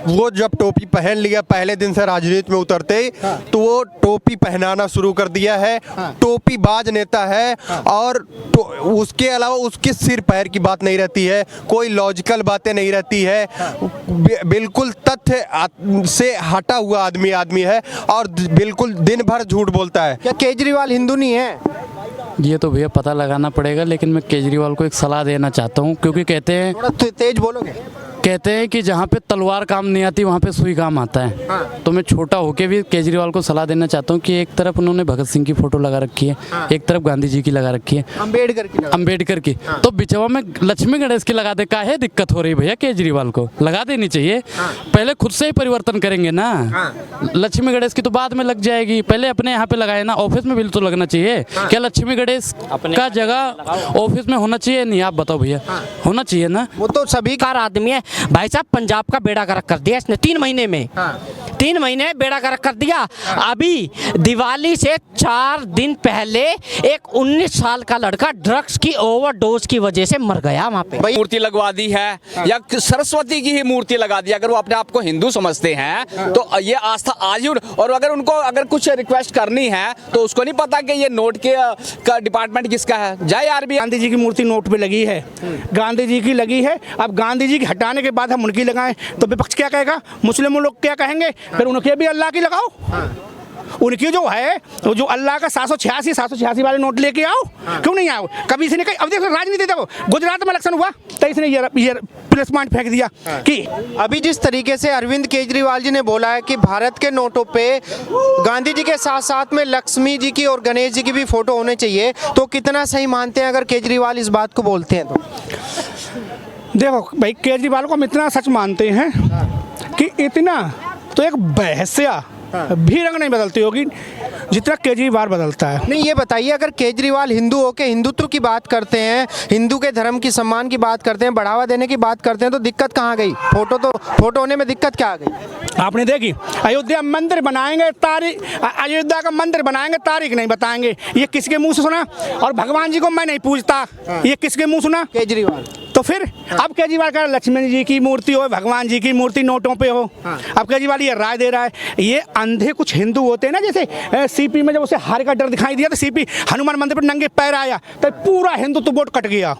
वो जब टोपी पहन लिया पहले दिन से राजनीति में उतरते ही, तो वो टोपी पहनाना शुरू कर दिया है। टोपी बाज नेता है और उसके अलावा उसके सिर पैर की बात नहीं रहती है, कोई लॉजिकल बातें नहीं रहती है, बिल्कुल तथ्य से हटा हुआ आदमी है और बिल्कुल दिन भर झूठ बोलता है। क्या केजरीवाल हिंदू नहीं है? ये तो भैया पता लगाना पड़ेगा, लेकिन मैं केजरीवाल को एक सलाह देना चाहता हूँ, क्योंकि कहते हैं, थोड़ा तेज बोलोगे? कहते हैं कि जहाँ पे तलवार काम नहीं आती वहाँ पे सुई काम आता है। तो मैं छोटा होके भी केजरीवाल को सलाह देना चाहता हूँ कि एक तरफ उन्होंने भगत सिंह की फोटो लगा रखी है, एक तरफ गांधी जी की लगा रखी है, अम्बेडकर की, तो बिचवा में लक्ष्मी गणेश की लगा दे। काहे दिक्कत हो रही भैया? केजरीवाल को लगा देनी चाहिए। पहले खुद से ही परिवर्तन करेंगे ना। लक्ष्मी गणेश की तो बाद में लग जाएगी, पहले अपने यहाँ पे लगाए ना। ऑफिस में भी तो लगना चाहिए। क्या लक्ष्मी गणेश का जगह ऑफिस में होना चाहिए? नहीं, आप बताओ भैया, होना चाहिए ना। वो तो सभी कार आदमी है भाई साहब। पंजाब का बेड़ा गर्क कर दिया इसने 3 महीने में। 3 महीने बेड़ा गर्क कर दिया। अभी दिवाली से 4 दिन पहले एक 19 साल का लड़का ड्रग्स की ओवरडोज की वजह से मर गया वहाँ पे। मूर्ति लगवा दी है या सरस्वती की ही मूर्ति लगा दी। अगर वो अपने आप को हिंदू समझते हैं तो ये आस्था आज ही, और अगर उनको अगर कुछ रिक्वेस्ट करनी है तो उसको नहीं पता कि ये नोट के का डिपार्टमेंट किसका है। जय आरबीआई। गांधी जी की मूर्ति नोट पे लगी है, गांधी जी की लगी है। अब गांधी जी की हटाने के बाद हम उनकी लगाएं तो विपक्ष क्या कहेगा? मुस्लिम लोग क्या कहेंगे? फिर उनके भी अल्लाह की लगाओ। उनकी जो है वो जो अल्लाह का 786 वाले नोट लेके आओ। क्यों नहीं आओ? कभी इसने कही, अब देखो राजनीति देखो, गुजरात में इलेक्शन हुआ तो इसने ये प्लस पॉइंट फेंक दिया कि अभी जिस तरीके से अरविंद केजरीवाल जी ने बोला है कि भारत के नोटों पे गांधी जी के साथ साथ में लक्ष्मी जी की और गणेश जी की भी फोटो होने चाहिए, तो कितना सही मानते हैं अगर केजरीवाल इस बात को बोलते हैं तो? देखो भाई, केजरीवाल को हम इतना सच मानते हैं कि इतना तो एक बहसिया भी रंग नहीं बदलती होगी जितना केजरीवाल बदलता है। नहीं, ये बताइए, अगर केजरीवाल हिंदू होके हिंदुत्व की बात करते हैं, हिंदू के धर्म की सम्मान की बात करते हैं, बढ़ावा देने की बात करते हैं, तो दिक्कत कहाँ गई? फोटो होने में दिक्कत क्या आ गई? आपने देखी अयोध्या मंदिर बनाएंगे, तारीख अयोध्या का मंदिर बनाएंगे, तारीख नहीं बताएंगे। ये किसके मुंह से सुना? और भगवान जी को मैं नहीं पूछता, ये किसके मुंह सुना? केजरीवाल। तो फिर अब केजरीवाल का लक्ष्मण जी की मूर्ति हो, भगवान जी की मूर्ति नोटों पे हो। अब केजरीवाल ये राय दे रहा है। ये अंधे कुछ हिंदू होते हैं ना, जैसे सीपी में जब उसे हार का डर दिखाई दिया तो सीपी हनुमान मंदिर पर नंगे पैर आया तो पूरा हिंदुत्व वोट कट गया।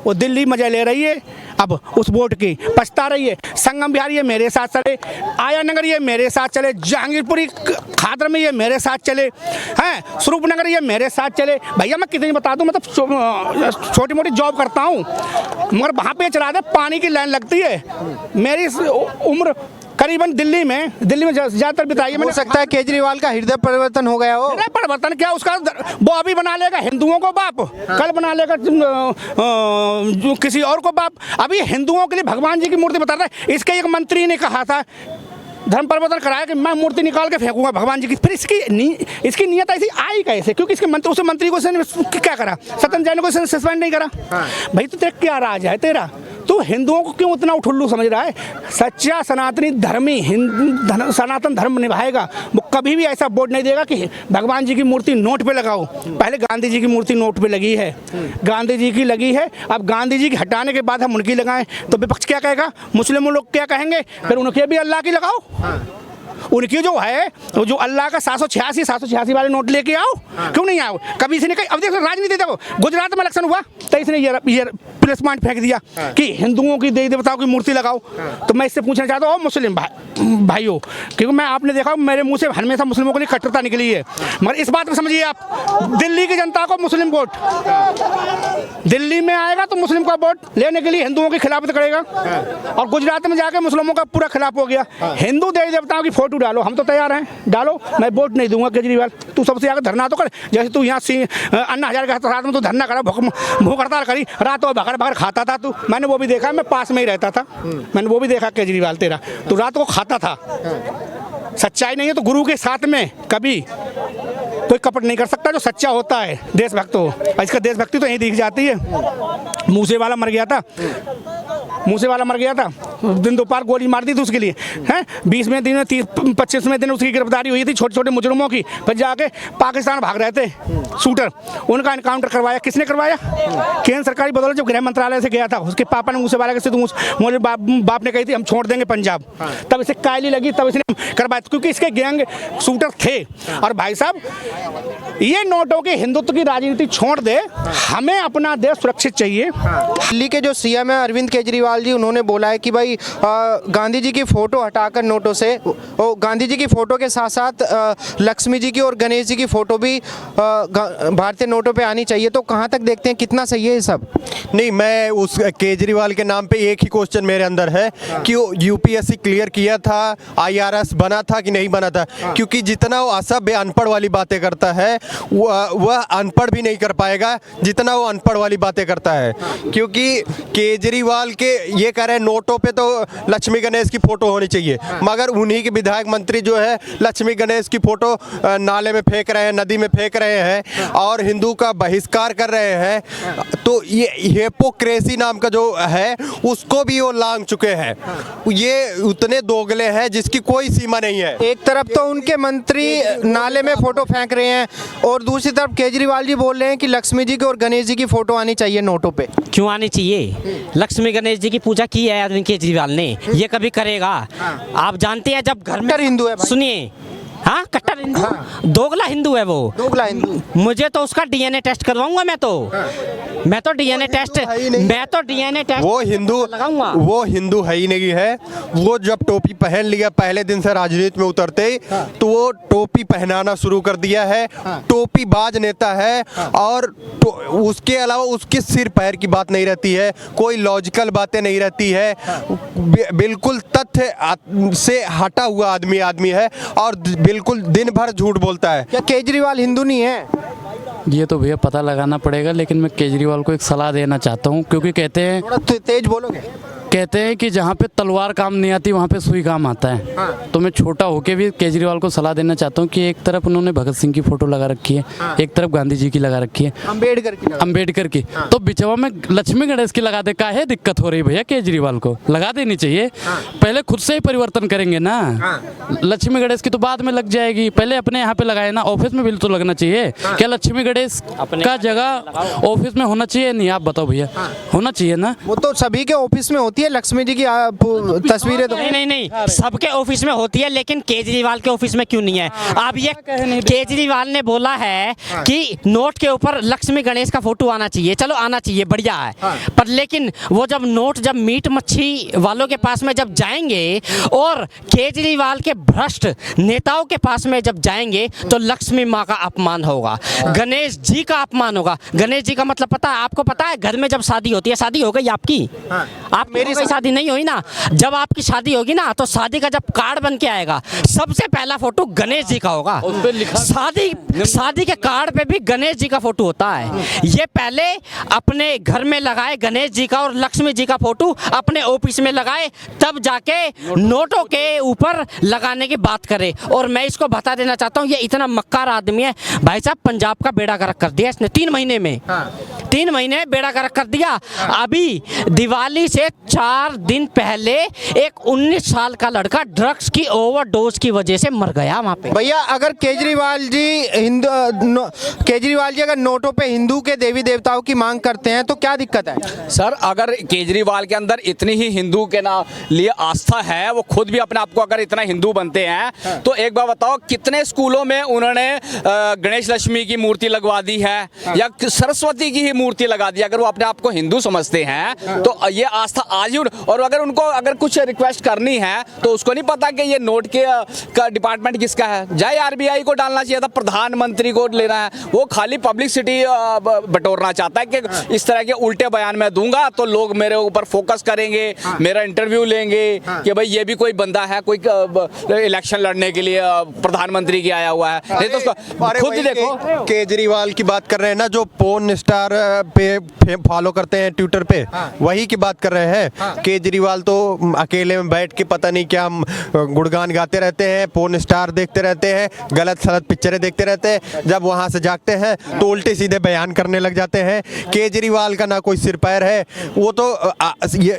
वो दिल्ली मजा ले रही है अब उस वोट की, पछता रही है। संगम बिहार ये मेरे साथ चले, आया नगर ये मेरे साथ चले, जहांगीरपुरी खादर में ये मेरे साथ चले हैं, स्वरूप नगर ये मेरे साथ चले। भैया मैं कितनी बता दूं, मतलब छोटी मोटी जॉब करता हूँ मगर वहाँ पे चला दे पानी की लाइन लगती है। मेरी उम्र करीबन दिल्ली में ज्यादातर बिताई है। हो सकता है केजरीवाल का हृदय परिवर्तन हो गया हो। परिवर्तन क्या, उसका वो अभी बना लेगा हिंदुओं को बाप, कल बना लेगा जो किसी और को बाप। अभी हिंदुओं के लिए भगवान जी की मूर्ति बता रहा है। इसके एक मंत्री ने कहा था धर्म परिवर्तन कराया कि मैं मूर्ति निकाल के फेंकूंगा भगवान जी की। फिर इसकी नियत ऐसी आई कैसे? क्योंकि इसके मंत्री, उस मंत्री को क्या करा? सत्यन जैन को सस्पेंड नहीं करा। भाई तो तेरा क्या राज है तेरा? तो हिंदुओं को क्यों उतना उठुल्लू समझ रहा है? सच्चा सनातनी धर्मी सनातन धर्म निभाएगा, वो कभी भी ऐसा बोर्ड नहीं देगा कि भगवान जी की मूर्ति नोट पे लगाओ। पहले गांधी जी की मूर्ति नोट पे लगी है, गांधी जी की लगी है। अब गांधी जी की हटाने के बाद हम उनकी लगाएं तो विपक्ष क्या कहेगा? मुस्लिम लोग क्या कहेंगे? फिर उनके भी अल्लाह की लगाओ। उनकी जो है वो जो अल्लाह का 786 वाले नोट लेके आओ। क्यों नहीं आओ? कभी इसने कही, अब देखो राजनीति देखो, गुजरात में इलेक्शन हुआ तो इसने ये प्लस पॉइंट फेंक दिया कि हिंदुओं की देवी देवताओं की मूर्ति लगाओ। तो मैं इससे पूछना चाहता हूँ मुस्लिम भाइयों, क्योंकि मैं आपने देखा मेरे मुंह से हमेशा मुस्लिमों के लिए कट्टरता निकली है, मगर इस बात को समझिए आप, दिल्ली की जनता को मुस्लिम वोट दिल्ली में आएगा तो मुस्लिम का वोट लेने के लिए हिंदुओं की खिलाफत करेगा, और गुजरात में जाकर मुस्लिमों का पूरा खिलाफ हो गया। हिंदू देवी देवताओं की फोटो डालो, हम तो तैयार हैं, डालो, मैं वोट नहीं दूंगा केजरीवाल। तू सबसे आगे धरना तो कर, जैसे तू यहाँ अन्ना हजारे के साथ में तू धरना करा, भूख हड़ताल करी, रातों भगर भगर खाता था तू। मैंने वो भी देखा, मैं पास में ही रहता था, मैंने वो भी देखा केजरीवाल तेरा, तू रात को खाता था। सच्चाई नहीं है तो गुरु के साथ में कभी कोई कपट नहीं कर सकता जो सच्चा होता है, देशभक्त हो। इसका देशभक्ति तो यहीं दिख जाती है। मूसे वाला मर गया था, मुँह से वाला मर गया था, दिन दोपहर गोली मार दी थी उसके लिए, हैं 20वें दिन में 25वें दिन उसकी गिरफ्तारी हुई थी छोटे छोटे मुजरिमों की। फिर जाके पाकिस्तान भाग रहे थे शूटर, उनका एनकाउंटर करवाया। किसने करवाया? केंद्र सरकारी बदौलत जब गृह मंत्रालय से गया था, उसके पापा ने मुँह से वाला कैसे, मुझे बाप ने कही थी हम छोड़ देंगे पंजाब, तब इसे कायली लगी, तब इसने करवाया क्योंकि इसके गैंग शूटर थे। और भाई साहब ये नोटों के हिंदुत्व की राजनीति छोड़ दे, हमें अपना देश सुरक्षित चाहिए। दिल्ली के जो सीएम है अरविंद केजरीवाल जी, उन्होंने बोला है कि भाई गांधी जी की फोटो हटाकर नोटों से, गांधी जी की फोटो के साथ साथ लक्ष्मी जी की और गणेश जी की फोटो भी भारतीय नोटों पे आनी चाहिए। तो कहाँ तक देखते हैं, कितना सही है ये सब? नहीं, मैं उस केजरीवाल के नाम पे एक ही क्वेश्चन मेरे अंदर है कि वो यूपीएससी क्लियर किया था, आईआरएस बना था कि नहीं बना था। क्योंकि जितना वो असभ्य अनपढ़ वाली बातें करता है वह अनपढ़ भी नहीं कर पाएगा जितना वो अनपढ़ वाली बातें करता है। क्योंकि केजरीवाल के ये कह रहे हैं नोटों पे तो लक्ष्मी गणेश की फोटो होनी चाहिए, मगर उन्हीं के विधायक मंत्री जो है लक्ष्मी गणेश की फोटो नाले में फेंक रहे हैं, नदी में फेंक रहे हैं और हिंदू का बहिष्कार कर रहे हैं। तो ये हिपोक्रेसी नाम का जो है उसको भी वो लांघ चुके हैं। ये उतने दोगले हैं जिसकी कोई सीमा नहीं है। एक तरफ तो उनके मंत्री नाले में फोटो फेंक रहे हैं और दूसरी तरफ केजरीवाल जी बोल रहे हैं कि लक्ष्मी जी की और गणेश जी की फोटो आनी चाहिए नोटों पे। क्यों आनी चाहिए? लक्ष्मी गणेश जी की पूजा की है अरविंद केजरीवाल ने, ये कभी करेगा? आप जानते हैं जब घर में हिंदू है भाई। सुनिए, हाँ कट्टर हिंदू, दोगला हिंदू है वो, दोगला हिंदू। मुझे तो उसका डीएनए टेस्ट करवाऊंगा मैं तो डीएनए टेस्ट, वो हिंदू लगाऊंगा। वो हिंदू है ही नहीं है। वो जब टोपी पहन लिया पहले दिन से राजनीति में उतरते ही तो वो टोपी पहनाना शुरू कर दिया है। टोपी बाज नेता है और उसके अलावा उसके सिर पैर की बात नहीं रहती है, कोई लॉजिकल बातें नहीं रहती है, बिल्कुल तथ्य से हटा हुआ आदमी है और बिल्कुल दिन भर झूठ बोलता है। क्या केजरीवाल हिंदू नहीं है? ये तो भैया पता लगाना पड़ेगा, लेकिन मैं केजरीवाल को एक सलाह देना चाहता हूँ क्योंकि कहते हैं थोड़ा तेज बोलोगे? कहते हैं कि जहाँ पे तलवार काम नहीं आती वहाँ पे सुई काम आता है। तो मैं छोटा होके भी केजरीवाल को सलाह देना चाहता हूँ कि एक तरफ उन्होंने भगत सिंह की फोटो लगा रखी है, एक तरफ गांधी जी की लगा रखी है, अम्बेडकर की, तो बिचवा में लक्ष्मी गणेश की लगा दे। काहे दिक्कत हो रही भैया? केजरीवाल को लगा देनी चाहिए। पहले खुद से ही परिवर्तन करेंगे ना। लक्ष्मी गणेश की तो बाद में लग जाएगी, पहले अपने यहाँ पे लगाए ना। ऑफिस में भी तो लगना चाहिए। क्या लक्ष्मी गणेश का जगह ऑफिस में होना चाहिए? नहीं, आप बताओ भैया, होना चाहिए ना? वो तो सभी के ऑफिस में होती है लक्ष्मी जी की तस्वीरें तो। नहीं, सबके ऑफिस में होती है, लेकिन केजरीवाल के ऑफिस में क्यों नहीं है? अब ये केजरीवाल ने बोला है कि नोट के ऊपर लक्ष्मी गणेश का फोटो आना चाहिए। चलो आना चाहिए, बढ़िया है, पर लेकिन वो जब नोट जब मीट मच्छी वालों के पास में जब जाएंगे और केजरीवाल के भ्रष्ट नेताओं के पास में जब जाएंगे तो लक्ष्मी माँ का अपमान होगा, गणेश जी का अपमान होगा। गणेश जी का मतलब पता है आपको? पता है घर में जब शादी होती है, शादी हो गई आपकी, आप मेरी शादी नहीं हुई ना, जब आपकी शादी होगी ना तो शादी का जब कार्ड बन के आएगा सबसे पहला फोटो गणेश जी का होगा। शादी के कार्ड पे भी गणेश जी का फोटो होता है। ये पहले अपने घर में लगाए गणेश जी का और लक्ष्मी जी का फोटो अपने ऑफिस में लगाए, तब जाके नोटों के ऊपर लगाने की बात करे। और मैं इसको बता देना चाहता हूँ, ये इतना मक्कार आदमी है भाई साहब, पंजाब का बेड़ा गर्क कर दिया इसने 3 महीने में। 3 महीने बेड़ा गर्क कर दिया। अभी दिवाली से 4 दिन पहले एक 19 साल का लड़का ड्रग्स की ओवरडोज की वजह से मर गया वहाँ पे। भैया अगर केजरीवाल जी अगर नोटों पे हिंदू के देवी देवताओं की मांग करते हैं तो क्या दिक्कत है? सर, अगर केजरीवाल के अंदर इतनी ही हिंदू के ना लिए आस्था है, वो खुद भी अपने आप को अगर इतना हिंदू बनते हैं, तो एक बार बताओ कितने स्कूलों में उन्होंने गणेश लक्ष्मी की मूर्ति लगवा दी है या सरस्वती की ही मूर्ति लगा दी। अगर वो अपने आप को हिंदू समझते हैं तो ये आस्था आज ही। और अगर उनको अगर कुछ रिक्वेस्ट करनी है तो उसको नहीं पता कि ये नोट के का डिपार्टमेंट किसका है। जाए आरबीआई को डालना चाहिए था, प्रधानमंत्री को लेना है। वो खाली पब्लिसिटी बटोरना चाहता है कि इस तरह के उल्टे बयान मैं दूंगा तो लोग मेरे ऊपर फोकस करेंगे, मेरा इंटरव्यू लेंगे कि भाई ये भी कोई बंदा है, कोई इलेक्शन लड़ने के लिए प्रधानमंत्री की आया हुआ है। नहीं तो उसको खुद देखो। केजरीवाल की बात कर रहे हैं ना, जो पोर्न स्टार पे फॉलो करते हैं ट्विटर पे, वही की बात कर रहे हैं। रहे हैं। केजरीवाल तो अकेले में बैठ के पता नहीं क्या गुणगान गाते रहते हैं, पोर्न स्टार देखते रहते हैं, गलत सलत पिक्चरें देखते रहते हैं। जब वहां से जागते हैं तो उल्टे सीधे बयान करने लग जाते हैं। केजरीवाल का ना कोई सिर पैर है, वो तो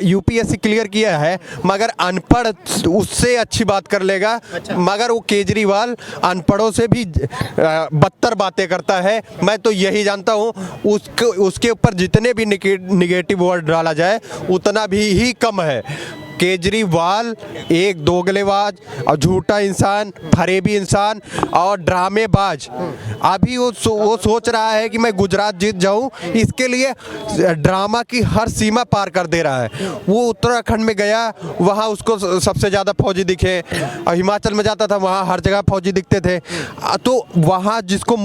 यूपीएससी क्लियर किया है, मगर अनपढ़ उससे अच्छी बात कर लेगा। मगर वो केजरीवाल अनपढ़ों से भी बदतर बातें करता है। मैं तो यही जानता हूँ उसके ऊपर जितने भी निगेटिव वर्ड डाला जाए उतना भी ही कम है। केजरीवाल एक दोगलेबाज और झूठा इंसान, फरेबी इंसान और ड्रामेबाज। अभी वो सोच रहा है कि मैं गुजरात जीत जाऊं, इसके लिए ड्रामा की हर सीमा पार कर दे रहा है। वो उत्तराखंड में गया, वहाँ उसको सबसे ज़्यादा फौजी दिखे, और हिमाचल में जाता था वहाँ हर जगह फौजी दिखते थे। तो वहाँ जिसको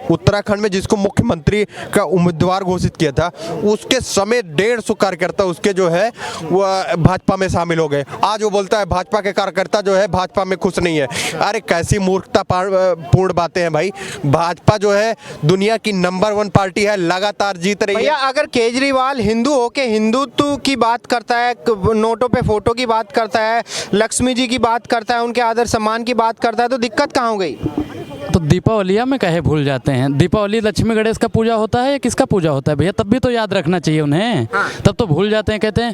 उत्तराखंड में जिसको मुख्यमंत्री का उम्मीदवार घोषित किया था, उसके समेत 150 कार्यकर्ता उसके जो है वो भाजपा में शामिल हो गए। आज वो बोलता है भाजपा के कार्यकर्ता जो है भाजपा में खुश नहीं है। अरे कैसी मूर्खता पूर्ण बातें हैं भाई। भाजपा जो है दुनिया की नंबर 1 पार्टी है, लगातार जीत रही है। भैया अगर केजरीवाल हिंदू होके हिंदुत्व की बात करता है, नोटों पे फोटो की बात करता है, लक्ष्मी जी की बात करता है, उनके आदर सम्मान की बात करता है, तो दिक्कत कहाँ हो गई? तो दीपावलिया में कहे भूल जाते हैं। दीपावली लक्ष्मी गणेश का पूजा होता है या किसका पूजा होता है भैया? तब भी तो याद रखना चाहिए उन्हें। तब तो भूल जाते हैं, कहते हैं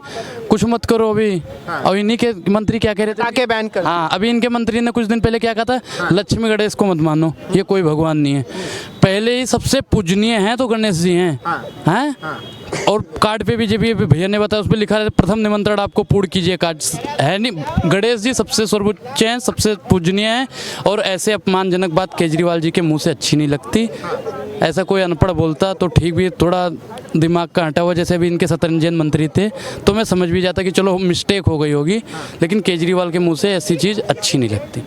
कुछ मत करो अभी। और इन्हीं के मंत्री क्या कह रहे थे? ताकि बैन कर। हाँ, अभी इनके मंत्री ने कुछ दिन पहले क्या कहा था? लक्ष्मी गणेश को मत मानो, ये कोई भगवान नहीं है। पहले ही सबसे पूजनीय हैं तो गणेश जी हैं। हैं? और कार्ड पे भी जब भैया ने बताया उस पर लिखा है प्रथम निमंत्रण आपको पूर्ण कीजिए कार्ड है नहीं। गणेश जी सबसे सर्वोच्च हैं, सबसे पूजनीय हैं, और ऐसे अपमानजनक बात केजरीवाल जी के मुंह से अच्छी नहीं लगती। ऐसा कोई अनपढ़ बोलता तो ठीक भी, थोड़ा दिमाग का हटा हुआ, जैसे अभी इनके शतरंजन मंत्री थे तो मैं समझ भी जाता कि चलो मिस्टेक हो गई होगी, लेकिन केजरीवाल के मुंह से ऐसी चीज़ अच्छी नहीं लगती।